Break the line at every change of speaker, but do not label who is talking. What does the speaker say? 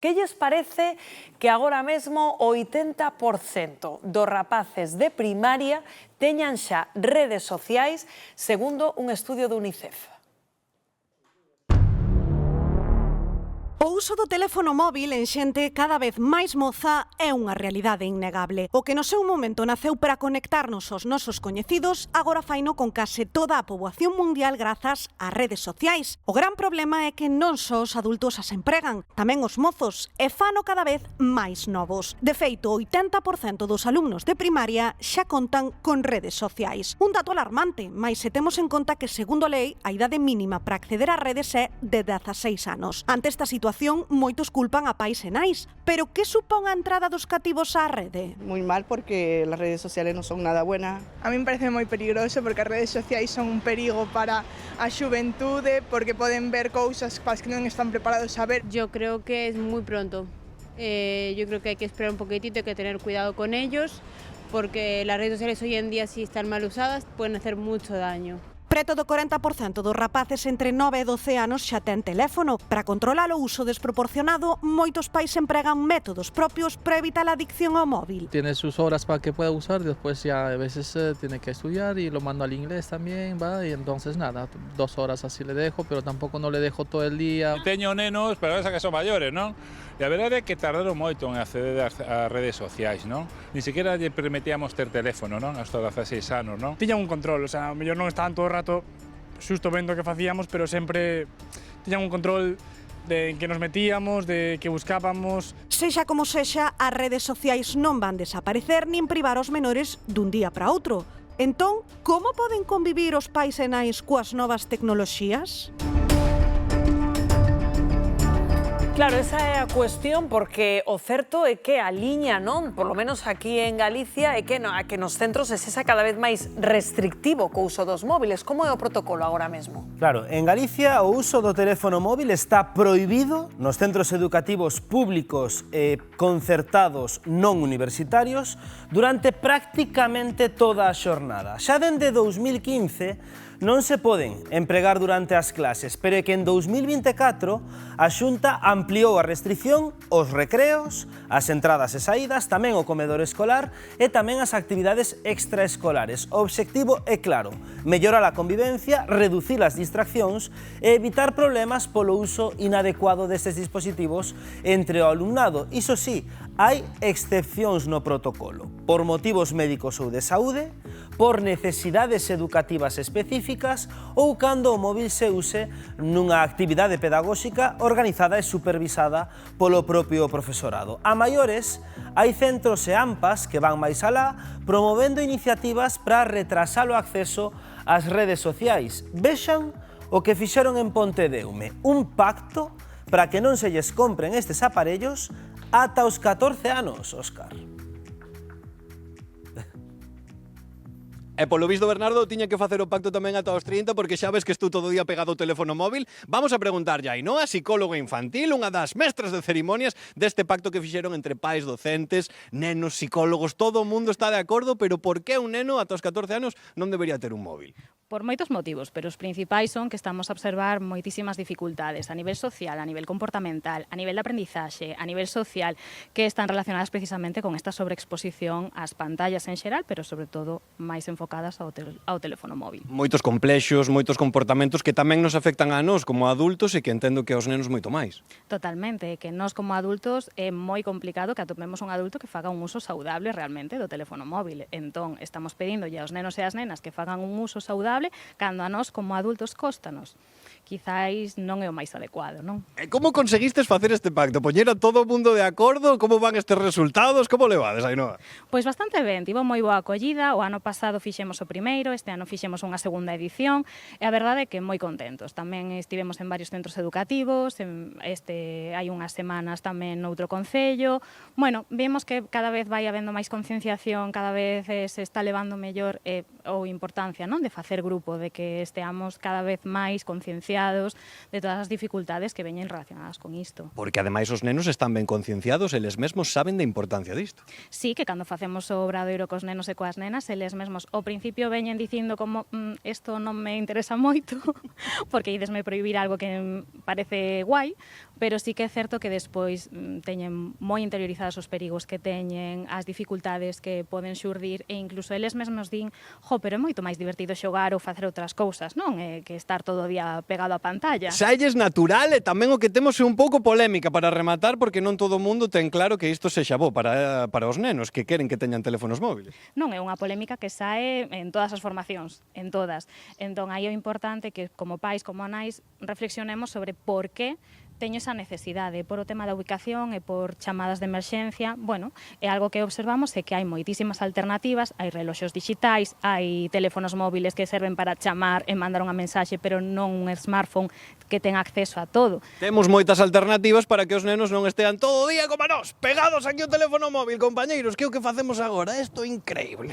Que lles parece que agora mesmo o 80% dos rapaces de primaria teñan xa redes sociais, segundo un estudio do UNICEF?
O uso do teléfono móvil en xente cada vez máis moza é unha realidade innegable. O que no seu momento naceu para conectarnos aos nosos coñecidos, agora faino con case toda a poboación mundial grazas ás redes sociais. O gran problema é que non só os adultos as empregan, tamén os mozos, e fano cada vez máis novos. De feito, o 80% dos alumnos de primaria xa contan con redes sociais. Un dato alarmante, mais se temos en conta que, segundo a lei, a idade mínima para acceder ás redes é de 16 anos. Ante esta situación, moitos culpan a pais e nais, pero que supón a entrada dos cativos á rede?
Muy mal, porque las redes sociales no son nada buenas.
A mí me parece moi perigoso porque as redes sociais son un perigo para a xuventude, porque poden ver cousas para as que non están preparados a ver.
Yo creo que es muy pronto. Yo creo que hay que esperar un poquitito, hay que tener cuidado con ellos, porque las redes sociales hoy en día, si están mal usadas, pueden hacer mucho daño.
Preto do 40% dos rapaces entre 9 e 12 anos xa ten teléfono. Para controlar o uso desproporcionado, moitos pais empregan métodos propios para evitar a adicción ao móvil.
Tiene sus horas para que pueda usar, después ya a veces tiene que estudiar y lo mando al inglés también, ¿va? Y entonces nada, 2 horas así le dejo, pero tampoco no le dejo todo el día.
Teño nenos, pero esa que son maiores, non? E a verdade é que tardaron moito en acceder ás redes sociais, non? Ni siquiera lle permitíamos ter teléfono, non? Hasta 16 anos, non?
Tiñan un control, o sea, mellor non estaban todo o rato xusto vendo o que facíamos, pero sempre tiñan un control de en que nos metíamos, de que buscábamos.
Sexa como sexa, as redes sociais non van desaparecer nin privar os menores dun día para outro. Entón, como poden convivir os pais e nais coas novas tecnoloxías?
Claro, esa é a cuestión, porque o certo é que a liña, non? Por lo menos aquí en Galicia, é que nos centros é esa cada vez máis restrictivo co uso dos móviles. Como é o protocolo agora mesmo?
Claro, en Galicia o uso do teléfono móvil está prohibido nos centros educativos públicos e concertados non universitarios durante prácticamente toda a xornada. Xa dende 2015 non se poden empregar durante as clases, pero é que en 2024 a Xunta ampliou a restricción aos recreos, as entradas e saídas, tamén o comedor escolar e tamén as actividades extraescolares. O obxectivo é claro, mellorar a convivencia, reducir as distraccións e evitar problemas polo uso inadecuado destes dispositivos entre o alumnado. Iso sí, hai excepcións no protocolo, por motivos médicos ou de saúde, por necesidades educativas específicas ou cando o móvil se use nunha actividade pedagóxica organizada e supervisada polo propio profesorado. A maiores, hai centros e AMPAs que van máis alá, promovendo iniciativas para retrasar o acceso ás redes sociais. Vexan o que fixeron en Pontedeume, un pacto para que non se lles compren estes aparellos ata os 14 anos, Óscar.
E polo visto, Bernardo, tiña que facer o pacto tamén ata os 30, porque xa ves que estou todo o día pegado ao teléfono móvil. Vamos a preguntarlle a Ainhoa, psicóloga infantil, unha das mestras de cerimonias deste pacto que fixeron entre pais, docentes, nenos, psicólogos. Todo o mundo está de acordo, pero por que un neno ata os 14 anos non debería ter un móvil?
Por moitos motivos, pero os principais son que estamos a observar moitísimas dificultades a nivel social, a nivel comportamental, a nivel de aprendizaxe, a nivel social, que están relacionadas precisamente con esta sobreexposición ás pantallas en xeral, pero sobre todo máis enfocadas ao teléfono móvil.
Moitos complexos, moitos comportamentos que tamén nos afectan a nós como adultos e que entendo que aos nenos moito máis.
Totalmente, que nós como adultos é moi complicado que atopemos un adulto que faga un uso saudable realmente do teléfono móvil. Entón, estamos pedindolle aos nenos e ás nenas que fagan un uso saudable cando a nós como adultos cóstanos. Quizáis non é o máis adecuado, non?
E como conseguistes facer este pacto? Poñer a todo o mundo de acordo? Como van estes resultados? Como levades, Ainhoa?
Pois bastante ben, tivo moi boa acollida. O ano pasado fixemos o primeiro, este ano fixemos unha segunda edición e a verdade é que moi contentos. Tamén estivemos en varios centros educativos, hai unhas semanas tamén noutro concello. Bueno, vemos que cada vez vai habendo máis concienciación, cada vez se está levando mellor ou importancia, non, de facer grupo, de que esteamos cada vez máis concienciados de todas as dificultades que veñen relacionadas con isto.
Porque ademais os nenos están ben concienciados, eles mesmos saben da importancia disto.
Sí, que cando facemos o obradoiro cos nenos e coas nenas, eles mesmos ao principio veñen dicindo como isto non me interesa moito, porque idesme prohibir algo que parece guai, pero sí que é certo que despois teñen moi interiorizados os perigos que teñen, as dificultades que poden xurdir, e incluso eles mesmos din, pero é moito máis divertido xogar ou facer outras cousas, non? Que estar todo o día pegado á pantalla.
Saelles natural e tamén o que temos é un pouco polémica para rematar, porque non todo o mundo ten claro que isto sexa bo para os nenos que queren que teñan teléfonos móviles.
Non, é unha polémica que sae en todas as formacións, en todas. Entón, aí é importante que, como pais, como nais, reflexionemos sobre por que teño esa necesidade, por o tema da ubicación e por chamadas de emerxencia. Bueno, é algo que observamos é que hai moitísimas alternativas, hai reloxos digitais, hai teléfonos móviles que serven para chamar e mandar unha mensaxe, pero non un smartphone que ten acceso a todo.
Temos moitas alternativas para que os nenos non estean todo o día como a nós, pegados aquí ao teléfono móvil, compañeiros, que é o que facemos agora? Isto é increíble.